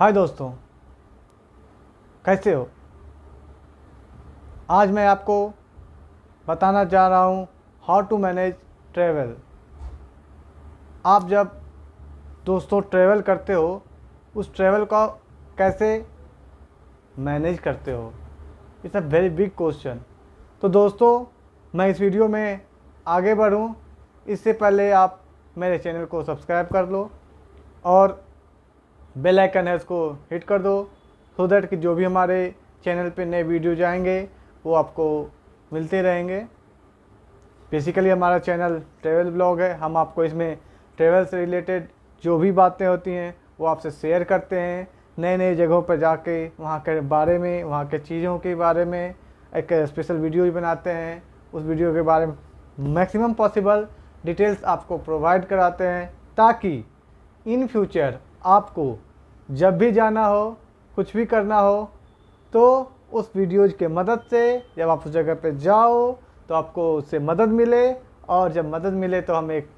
हाय दोस्तों, कैसे हो। आज मैं आपको बताना चाह रहा हूँ हाउ टू मैनेज ट्रैवल। आप जब दोस्तों ट्रैवल करते हो, उस ट्रैवल का कैसे मैनेज करते हो, it's a very big question. तो दोस्तों, मैं इस वीडियो में आगे बढ़ूँ इससे पहले आप मेरे चैनल को सब्सक्राइब कर लो और बेल आइकन है उसको हिट कर दो, सो दैट कि जो भी हमारे चैनल पे नए वीडियो जाएंगे वो आपको मिलते रहेंगे। बेसिकली हमारा चैनल ट्रैवल ब्लॉग है। हम आपको इसमें ट्रैवल से रिलेटेड जो भी बातें होती हैं वो आपसे शेयर करते हैं। नए नए जगहों पर जाके वहाँ के बारे में, वहाँ के चीज़ों के बारे में एक स्पेशल वीडियो भी बनाते हैं। उस वीडियो के बारे में मैक्सिमम पॉसिबल डिटेल्स आपको प्रोवाइड कराते हैं, ताकि इन फ्यूचर आपको जब भी जाना हो, कुछ भी करना हो, तो उस वीडियोज़ के मदद से जब आप उस जगह पे जाओ तो आपको उससे मदद मिले। और जब मदद मिले तो हमें एक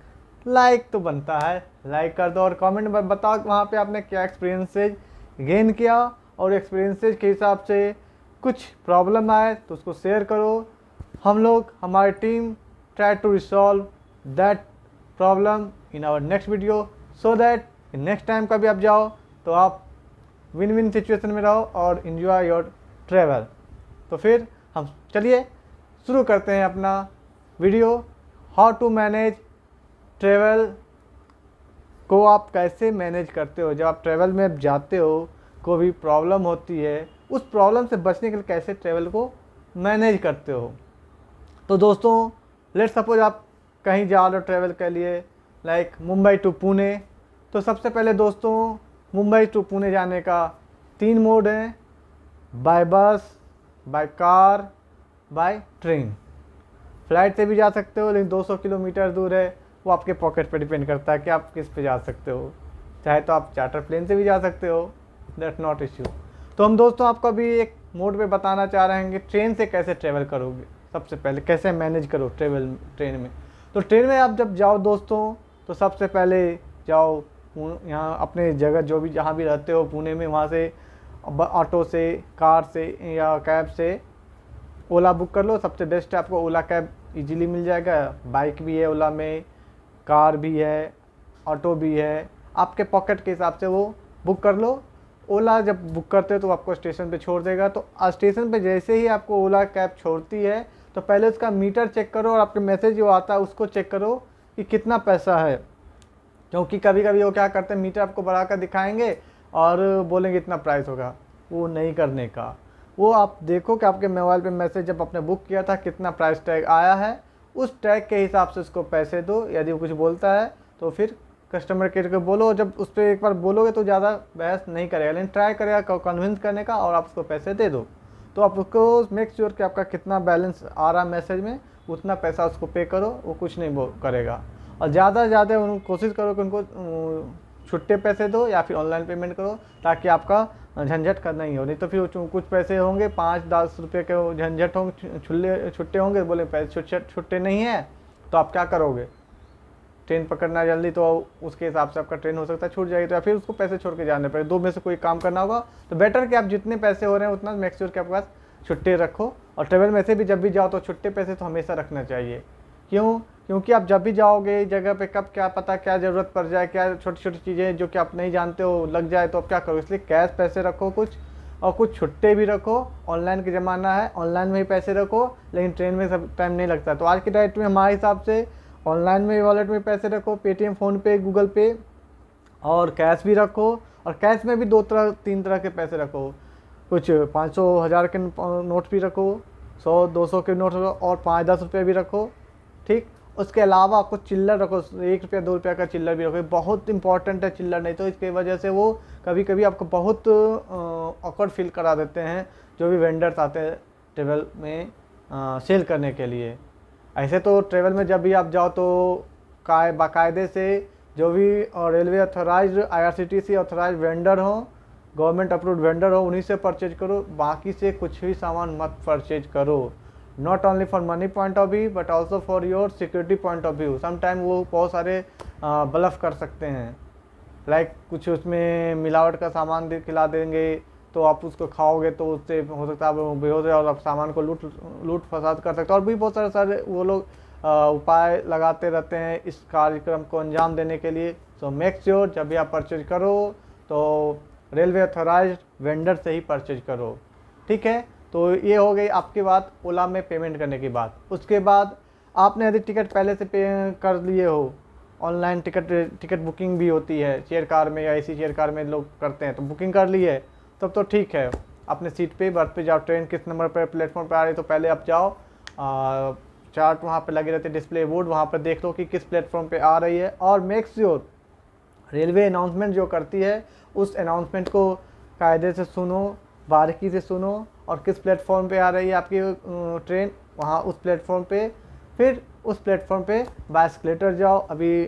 लाइक तो बनता है, लाइक कर दो और कमेंट में बताओ वहाँ पे आपने क्या एक्सपीरियंसेस गेन किया, और एक्सपीरियंसेस के हिसाब से कुछ प्रॉब्लम आए तो उसको शेयर करो। हम लोग, हमारी team try to resolve that problem in our next video, so that next time कभी आप जाओ तो आप विन विन सिचुएशन में रहो और इन्जॉय योर ट्रैवल। तो फिर हम चलिए शुरू करते हैं अपना video. How to manage travel को आप कैसे मैनेज करते हो। जब आप ट्रैवल में जाते हो, कोई भी प्रॉब्लम होती है, उस प्रॉब्लम से बचने के लिए कैसे ट्रैवल को मैनेज करते हो। तो दोस्तों, लेट्स सपोज आप कहीं जा रहे हो ट्रैवल के लिए, लाइक मुंबई टू पुणे। तो सबसे पहले दोस्तों, मुंबई टू पुणे जाने का 3 मोड हैं: बाय बस, by car, by train. Flight से भी जा सकते हो, लेकिन 200 किलोमीटर दूर है, वो आपके पॉकेट पे डिपेंड करता है कि आप किस पे जा सकते हो। चाहे तो आप चार्टर प्लेन से भी जा सकते हो, दैट्स नॉट इश्यू। तो हम दोस्तों आपको अभी एक मोड पे बताना चाह रहे हैं कि ट्रेन से कैसे ट्रैवल करोगे। सबसे पहले कैसे मैनेज करो ट्रैवल ट्रेन में। तो ट्रेन में आप जब जाओ दोस्तों, तो सबसे पहले जाओ यहाँ अपने जगह जो भी जहाँ भी रहते हो पुणे में, वहाँ से ऑटो से, कार से या कैब से ओला बुक कर लो। सबसे बेस्ट है, आपको ओला कैब इजीली मिल जाएगा। बाइक भी है ओला में, कार भी है, ऑटो भी है। आपके पॉकेट के हिसाब से वो बुक कर लो। ओला जब बुक करते हो तो आपको स्टेशन पे छोड़ देगा। तो स्टेशन पे जैसे ही आपको ओला कैब छोड़ती है तो पहले उसका मीटर चेक करो और आपके मैसेज जो आता है उसको चेक करो कि कितना पैसा है। क्योंकि कभी कभी वो क्या करते हैं, मीटर आपको बढ़ा कर दिखाएंगे और बोलेंगे इतना प्राइस होगा। वो नहीं करने का, वो आप देखो कि आपके मोबाइल पे मैसेज जब आपने बुक किया था कितना प्राइस टैग आया है, उस टैग के हिसाब से उसको पैसे दो। यदि वो कुछ बोलता है तो फिर कस्टमर केयर को बोलो। जब उस पर एक बार बोलोगे तो ज़्यादा बहस नहीं करेगा, लेकिन ट्राई करेगा कन्विंस करने का और आप उसको पैसे दे दो। तो आप उसको मेक श्योर कि आपका कितना बैलेंस आ रहा है मैसेज में, उतना पैसा उसको पे करो, वो कुछ नहीं करेगा। और ज़्यादा से ज़्यादा उनको कोशिश करो कि उनको छुट्टे पैसे दो या फिर ऑनलाइन पेमेंट करो, ताकि आपका झंझट करना ही हो। नहीं तो फिर कुछ पैसे होंगे 5-10 रुपये के झंझट होंगे, छुट्टे होंगे, बोले पैसे छुट्टे नहीं है तो आप क्या करोगे। ट्रेन पकड़ना है जल्दी, तो उसके हिसाब से आपका ट्रेन हो सकता है छूट जाएगी, तो या फिर उसको पैसे छोड़ के जाने पड़े। दो में से कोई काम करना होगा तो बेटर कि आप जितने पैसे हो रहे हैं उतना मेक श्योर कि आपके पास छुट्टे रखो। और ट्रेवल में से भी जब भी जाओ तो छुट्टे पैसे तो हमेशा रखना चाहिए। क्यों? क्योंकि आप जब भी जाओगे जगह पे, कब क्या पता क्या ज़रूरत पड़ जाए, क्या छोटी छोटी चीज़ें जो कि आप नहीं जानते हो लग जाए तो आप क्या करो। इसलिए कैश पैसे रखो कुछ, और कुछ छुट्टे भी रखो। ऑनलाइन का ज़माना है, ऑनलाइन में ही पैसे रखो, लेकिन ट्रेन में सब टाइम नहीं लगता। तो आज के डेट में हमारे हिसाब से ऑनलाइन में वॉलेट में पैसे रखो, पेटीएम, फ़ोनपे, गूगल पे, और कैश भी रखो। और कैश में भी 2-3 तरह के पैसे रखो। कुछ 500, 1000 के नोट भी रखो, 100-200 के नोट रखो, और 5-10 रुपये भी रखो। ठीक, उसके अलावा कुछ चिल्लर रखो, 1 रुपया 2 रुपया का चिल्लर भी रखो। बहुत इंपॉर्टेंट है चिल्लर, नहीं तो इसकी वजह से वो कभी कभी आपको बहुत ऑकवर्ड फील करा देते हैं जो भी वेंडर्स आते हैं ट्रेवल में सेल करने के लिए। ऐसे तो ट्रेवल में जब भी आप जाओ तो बाकायदे से जो भी railway authorize, IRCTC authorize vendor हो, गवर्नमेंट अप्रूव्ड वेंडर हो, उन्हीं से परचेज करो। बाकी से कुछ भी सामान मत परचेज करो। Not only for money point of view but also for your security point of view. Sometime वो बहुत सारे ब्लफ कर सकते हैं। लाइक कुछ उसमें मिलावट का सामान खिला देंगे, तो आप उसको खाओगे तो उससे हो सकता है आप बेहोश हो जाओ और आप सामान को लूट फसाद कर सकते हो। और भी बहुत सारे वो लोग उपाय लगाते रहते हैं इस कार्यक्रम को अंजाम देने के लिए। सो मेक श्योर जब भी आप परचेज करो तो रेलवे अथोराइज्ड वेंडर से ही परचेज करो, ठीक है। तो ये हो गई आपकी बात ओला में पेमेंट करने की बात। उसके बाद आपने यदि टिकट पहले से पे कर लिए हो, ऑनलाइन टिकट बुकिंग भी होती है चेयर कार में या एसी चेयर कार में लोग करते हैं, तो बुकिंग कर ली है तब तो ठीक है। अपने सीट पे बर्थ पे जाओ, ट्रेन किस नंबर पर प्लेटफॉर्म पे आ रही है तो पहले आप जाओ, चार्ट वहाँ पे लगे रहते, डिस्प्ले बोर्ड वहाँ पर देख लो कि किस प्लेटफॉर्म पे आ रही है। और मेक श्योर रेलवे अनाउंसमेंट जो करती है उस अनाउंसमेंट को कायदे से सुनो, बारीकी से सुनो, और किस प्लेटफॉर्म पे आ रही है आपकी ट्रेन, वहाँ उस प्लेटफॉर्म पे, फिर उस प्लेटफॉर्म पे बाय एस्केलेटर जाओ। अभी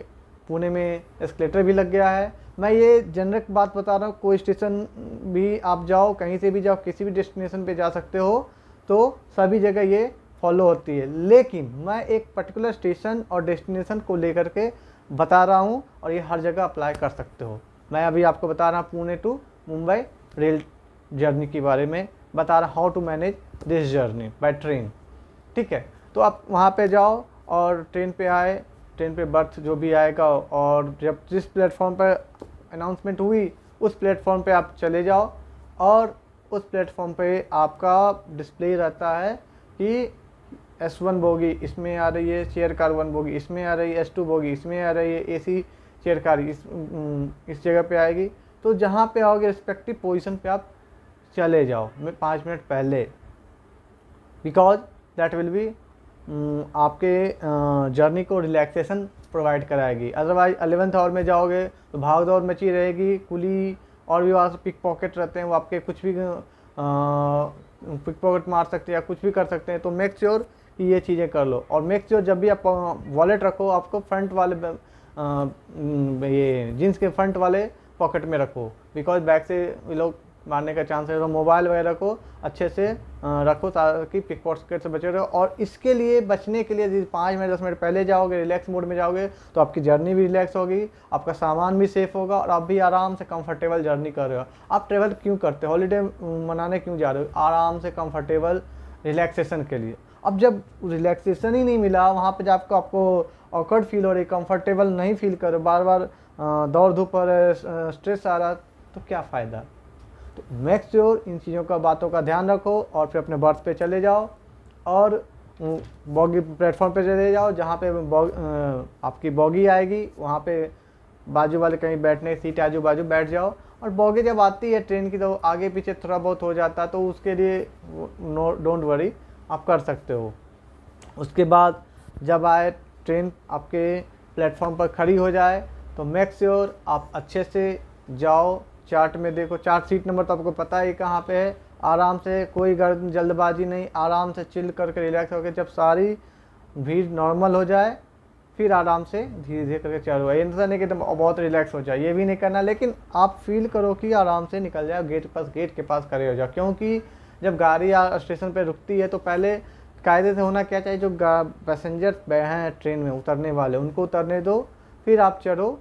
पुणे में एस्केलेटर भी लग गया है। मैं ये जनरल बात बता रहा हूँ, कोई स्टेशन भी आप जाओ, कहीं से भी जाओ, किसी भी डेस्टिनेशन पे जा सकते हो, तो सभी जगह ये फॉलो होती है। लेकिन मैं एक पर्टिकुलर स्टेशन और डेस्टिनेशन को लेकर के बता रहा हूँ और ये हर जगह अप्लाई कर सकते हो। मैं अभी आपको बता रहा हूँ Pune to Mumbai rail journey के बारे में बता रहा, how to manage this journey by train, ठीक है। तो आप वहाँ पे जाओ और ट्रेन पे आए, ट्रेन पे बर्थ जो भी आएगा, और जब जिस प्लेटफॉर्म पर अनाउंसमेंट हुई उस प्लेटफॉर्म पे आप चले जाओ, और उस प्लेटफॉर्म पे आपका डिस्प्ले रहता है कि S1 बोगी इसमें आ रही है, चेयर कार 1 बोगी इसमें आ रही है, S2 बोगी इसमें आ रही है, एसी चेयर कार इस जगह पे आएगी। तो जहाँ पे आओगे रिस्पेक्टिव पोजीशन पे आप चले जाओ 5 मिनट पहले, बिकॉज दैट विल बी आपके जर्नी को रिलैक्सेशन प्रोवाइड कराएगी। अदरवाइज 11th आवर में जाओगे तो भाग दौड़ मची रहेगी, कुली और भी वहाँ से पिक पॉकेट रहते हैं, वो आपके कुछ भी पिक पॉकेट मार सकते हैं या कुछ भी कर सकते हैं। तो मेक श्योर कि ये चीज़ें कर लो। और मेक श्योर जब भी आप वॉलेट रखो, आपको फ्रंट वाले ये जीन्स के फ्रंट वाले पॉकेट में रखो, बिकॉज बैक से ये लोग मारने का चांस है। तो मोबाइल वगैरह को अच्छे से रखो ताकि पिक पॉकेट से बचे रहो। और इसके लिए बचने के लिए यदि 5 मिनट 10 मिनट पहले जाओगे, रिलैक्स मोड में जाओगे, तो आपकी जर्नी भी रिलैक्स होगी, आपका सामान भी सेफ होगा और आप भी आराम से कंफर्टेबल जर्नी कर रहे हो। आप ट्रेवल क्यों करते हो, हॉलीडे मनाने क्यों जा रहे हो? आराम से कंफर्टेबल रिलैक्सेशन के लिए। अब जब रिलैक्सेशन ही नहीं मिला, वहाँ पे जब आपको ऑकवर्ड फील हो रही, कंफर्टेबल नहीं फील कर रहे, बार बार दौड़ धूप पर स्ट्रेस आ रहा, तो क्या फ़ायदा। तो मेक श्योर इन चीज़ों का बातों का ध्यान रखो और फिर अपने बर्थ पे चले जाओ और बॉगी प्लेटफॉर्म पे चले जाओ, जहाँ पे आपकी बॉगी आएगी वहाँ पे बाजू वाले कहीं बैठने सीट आजू बाजू बैठ जाओ। और बॉगी जब आती है ट्रेन की तो आगे पीछे थोड़ा बहुत हो जाता है, तो उसके लिए डोंट वरी, आप कर सकते हो। उसके बाद जब आए ट्रेन आपके प्लेटफॉर्म पर खड़ी हो जाए तो मेक श्योर आप अच्छे से जाओ, चार्ट में देखो, चार्ट सीट नंबर तो आपको पता है कहाँ पे है। आराम से, कोई जल्दबाजी नहीं, आराम से चिल करके रिलैक्स होकर जब सारी भीड़ नॉर्मल हो जाए फिर आराम से धीरे धीरे करके चलो। ये नहीं कि तुम बहुत रिलैक्स हो जाए, ये भी नहीं करना, लेकिन आप फील करो कि आराम से निकल जाओ, गेट के पास खड़े हो जाओ। क्योंकि जब गाड़ी स्टेशन पर रुकती है तो पहले कायदे से होना क्या चाहिए, जो पैसेंजर हैं ट्रेन में उतरने वाले उनको उतरने दो, फिर आप चढ़ो,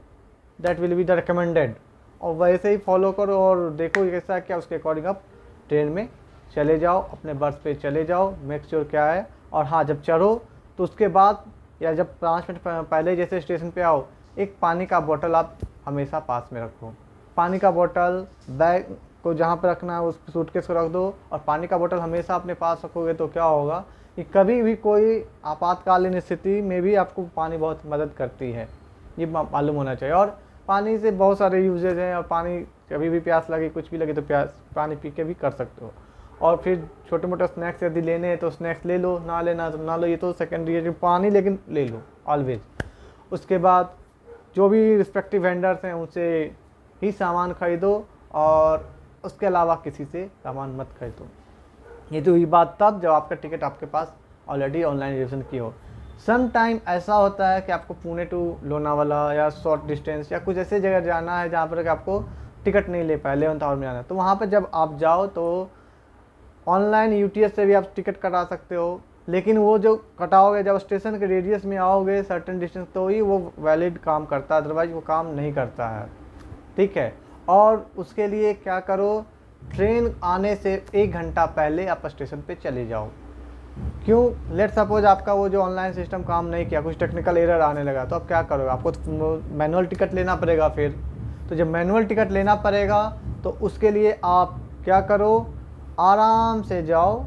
that will be the recommended. और वैसे ही फॉलो करो और देखो कैसा क्या, उसके अकॉर्डिंग आप ट्रेन में चले जाओ, अपने बर्थ पे चले जाओ, मेक श्योर क्या है। और हाँ, जब चढ़ो तो उसके बाद या जब 5 मिनट पहले जैसे स्टेशन पे आओ, एक पानी का बोतल आप हमेशा पास में रखो। पानी का बोतल बैग को जहाँ पर रखना है उस सूटकेस को रख दो, और पानी का बोतल हमेशा अपने पास रखोगे तो क्या होगा कि कभी भी कोई आपातकालीन स्थिति में भी आपको पानी बहुत मदद करती है, ये मालूम होना चाहिए। और पानी से बहुत सारे यूजेज हैं, और पानी कभी भी प्यास लगे, कुछ भी लगे तो पानी पी के भी कर सकते हो। और फिर छोटे मोटे स्नैक्स यदि लेने हैं तो स्नैक्स ले लो, ना लेना तो ना लो, ये तो सेकेंडरी है, पानी लेकिन ले लो ऑलवेज। उसके बाद जो भी रिस्पेक्टिव वेंडर्स हैं उनसे ही सामान खरीदो और उसके अलावा किसी से सामान मत खरीदो। ये तो ये बात तब जब आपका टिकट आपके पास ऑलरेडी ऑनलाइन रिजर्वेशन की हो। सम टाइम ऐसा होता है कि आपको पुणे टू लोनावाला या शॉर्ट डिस्टेंस या कुछ ऐसे जगह जाना है जहाँ पर कि आपको टिकट नहीं ले पाए, 11th आवर में जाना है, तो वहाँ पर जब आप जाओ तो ऑनलाइन UTS से भी आप टिकट कटा सकते हो। लेकिन वो जो कटाओगे जब स्टेशन के रेडियस में आओगे सर्टेन डिस्टेंस, तो ही वो वैलिड काम करता है, अदरवाइज वो काम नहीं करता है। ठीक है। और उसके लिए क्या करो, ट्रेन आने से 1 घंटा पहले आप स्टेशन पे चले जाओ। क्यों, लेट सपोज आपका वो जो ऑनलाइन सिस्टम काम नहीं किया, कुछ टेक्निकल एरर आने लगा, तो आप क्या करोगे, आपको तो मैनुअल टिकट लेना पड़ेगा फिर। तो जब मैनुअल टिकट लेना पड़ेगा तो उसके लिए आप क्या करो, आराम से जाओ,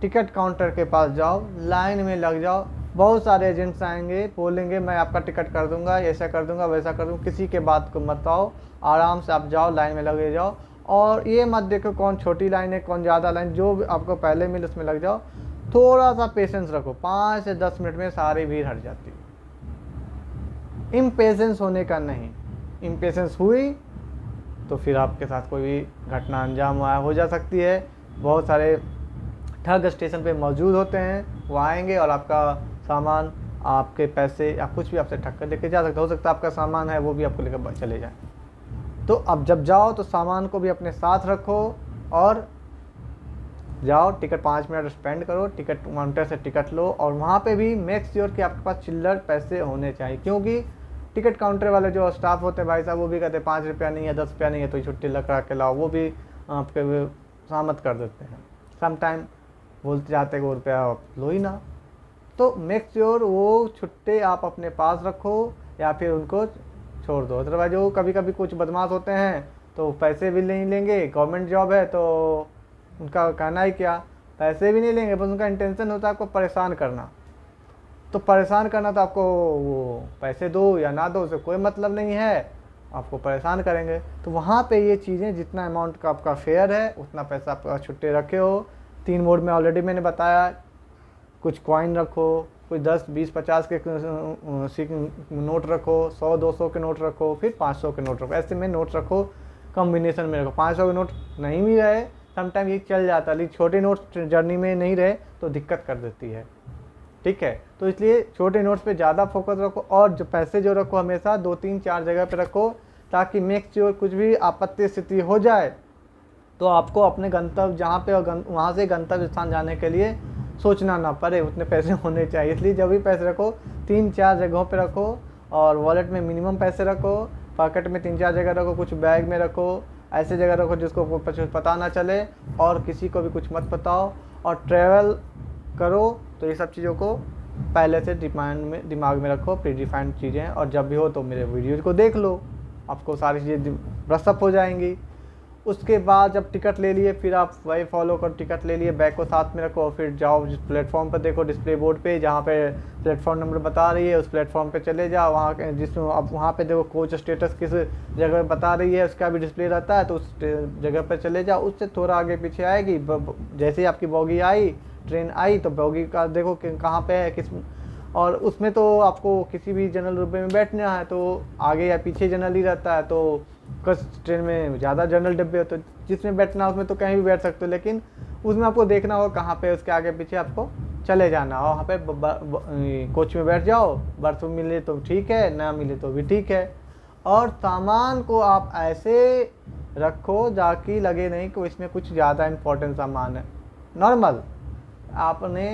टिकट काउंटर के पास जाओ, लाइन में लग जाओ। बहुत सारे एजेंट्स आएंगे, बोलेंगे मैं आपका टिकट कर दूंगा, ऐसा कर दूंगा, वैसा कर दूंगा, किसी के बात को मत आओ, आराम से आप जाओ, लाइन में लगे जाओ। और ये मत देखो कौन छोटी लाइन है कौन ज़्यादा लाइन, जो भी आपको पहले मिले उसमें लग जाओ। थोड़ा सा पेशेंस रखो, 5 से 10 मिनट में सारी भीड़ हट जाती है। इम्पेशेंस होने का नहीं, इम्पेशेंस हुई तो फिर आपके साथ कोई भी घटना अंजाम हो जा सकती है। बहुत सारे ठग स्टेशन पे मौजूद होते हैं, वो आएंगे और आपका सामान, आपके पैसे या कुछ भी आपसे ठग कर लेके जा सकते। हो सकता है आपका सामान है वो भी आपको लेकर चले जाए। तो अब जब जाओ तो सामान को भी अपने साथ रखो और जाओ, टिकट 5 मिनट स्पेंड करो, टिकट काउंटर से टिकट लो। और वहाँ पे भी मेक श्योर कि आपके पास चिल्लर पैसे होने चाहिए, क्योंकि टिकट काउंटर वाले जो स्टाफ होते हैं भाई साहब, वो भी कहते हैं 5 रुपया नहीं है, 10 रुपया नहीं है, तो छुट्टी लगा के लाओ, वो भी आपके सहमत कर देते हैं। समटाइम बोलते जाते हैं 2 रुपया लो ही ना। तो मेक श्योर वो छुट्टे आप अपने पास रखो या फिर उनको छोड़ दो। अदरवाइज वो कभी कभी कुछ बदमाश होते हैं तो पैसे भी नहीं लेंगे, गवर्नमेंट जॉब है तो उनका कहना ही क्या, पैसे भी नहीं लेंगे, बस उनका इंटेंशन होता है आपको परेशान करना। तो परेशान करना तो आपको, वो पैसे दो या ना दो उससे कोई मतलब नहीं है, आपको परेशान करेंगे। तो वहाँ पे ये चीज़ें, जितना अमाउंट का आपका फेयर है उतना पैसा आपका छुट्टे रखे हो। 3 मोड में ऑलरेडी मैंने बताया, कुछ कॉइन रखो, कुछ 10, 20, 50 के नोट रखो, 100, 200 के नोट रखो, फिर 500 के नोट रखो। ऐसे में नोट रखो, कॉम्बिनेशन में रखो। 500 के नोट नहीं भी रहे समटाइम ये चल जाता है, लेकिन छोटे नोट जर्नी में नहीं रहे तो दिक्कत कर देती है, ठीक है। तो इसलिए छोटे नोट्स पे ज़्यादा फोकस रखो। और जो पैसे जो रखो हमेशा 2, 3, 4 जगह पे रखो, ताकि मेक श्योर कुछ भी आपत्ति स्थिति हो जाए तो आपको अपने गंतव्य जहाँ पे वहाँ से गंतव्य स्थान जाने के लिए सोचना ना पड़े, उतने पैसे होने चाहिए। इसलिए जब भी पैसे रखो 3-4 जगहों पे रखो, और वॉलेट में मिनिमम पैसे रखो, पॉकेट में 3-4 जगह रखो, कुछ बैग में रखो, ऐसे जगह रखो जिसको पता ना चले और किसी को भी कुछ मत बताओ। और ट्रैवल करो तो ये सब चीज़ों को पहले से दिमाग में रखो, प्री डिफाइंड चीज़ें। और जब भी हो तो मेरे वीडियोज़ को देख लो, आपको सारी चीज़ें ब्रशअप हो जाएंगी। उसके बाद जब टिकट ले लिए फिर आप वही फॉलो करो, टिकट ले लिए, बैग को साथ में रखो, फिर जाओ जिस प्लेटफॉर्म पर देखो डिस्प्ले बोर्ड पे जहाँ पे प्लेटफॉर्म नंबर बता रही है उस प्लेटफॉर्म पे चले जाओ। वहाँ जिसमें अब वहाँ पे देखो कोच स्टेटस किस जगह बता रही है उसका भी डिस्प्ले रहता है, तो उस जगह पर चले जाओ। उससे थोड़ा आगे पीछे आएगी, जैसे ही आपकी बॉगी आई, ट्रेन आई, तो बॉगी का देखो कहाँ पर है, किस, और उसमें तो आपको किसी भी जनरल डब्बे में बैठना है तो आगे या पीछे जनरल ही रहता है। तो कुछ ट्रेन में ज़्यादा जनरल डब्बे हो तो जिसमें बैठना है उसमें तो कहीं भी बैठ सकते हो, लेकिन उसमें आपको देखना होगा कहाँ पे उसके आगे पीछे आपको चले जाना। और वहाँ पे कोच में बैठ जाओ, बर्थ मिले तो ठीक है, ना मिले तो भी ठीक है। और सामान को आप ऐसे रखो ताकि लगे नहीं कि इसमें कुछ ज़्यादा इम्पोर्टेंट सामान है। नॉर्मल आपने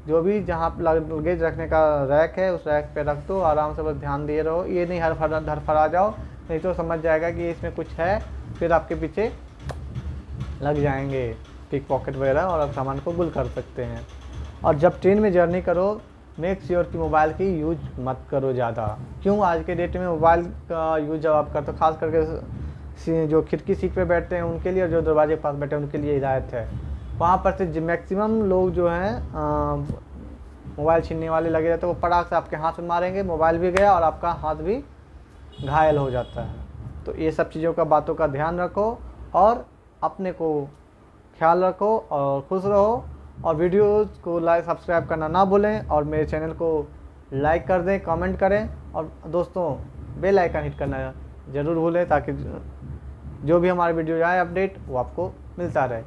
जो भी जहाँ लगेज रखने का रैक है उस रैक पे रख दो, आराम से बस ध्यान दिए रहो। ये नहीं हर फरा जाओ, नहीं तो समझ जाएगा कि इसमें कुछ है, फिर आपके पीछे लग जाएंगे पिक पॉकेट वगैरह और आप सामान को गुल कर सकते हैं। और जब ट्रेन में जर्नी करो मेक श्योर कि मोबाइल की यूज मत करो ज़्यादा। क्यों, आज के डेट में मोबाइल का यूज जब आप करते हो, खास करके जो खिड़की सीट पे बैठते हैं उनके लिए और जो दरवाजे के पास बैठे हैं उनके लिए हिदायत है। वहाँ पर से मैक्सिमम लोग जो हैं मोबाइल छीनने वाले लगे रहते हैं, वो पटाख से आपके हाथ में मारेंगे, मोबाइल भी गया और आपका हाथ भी घायल हो जाता है। तो ये सब चीज़ों का बातों का ध्यान रखो और अपने को ख्याल रखो और खुश रहो। और वीडियोस को लाइक सब्सक्राइब करना ना भूलें और मेरे चैनल को लाइक कर दें, कमेंट करें और दोस्तों बेल आइकन हिट करना ज़रूर भूलें ताकि जो भी हमारे वीडियो आए अपडेट वो आपको मिलता रहे।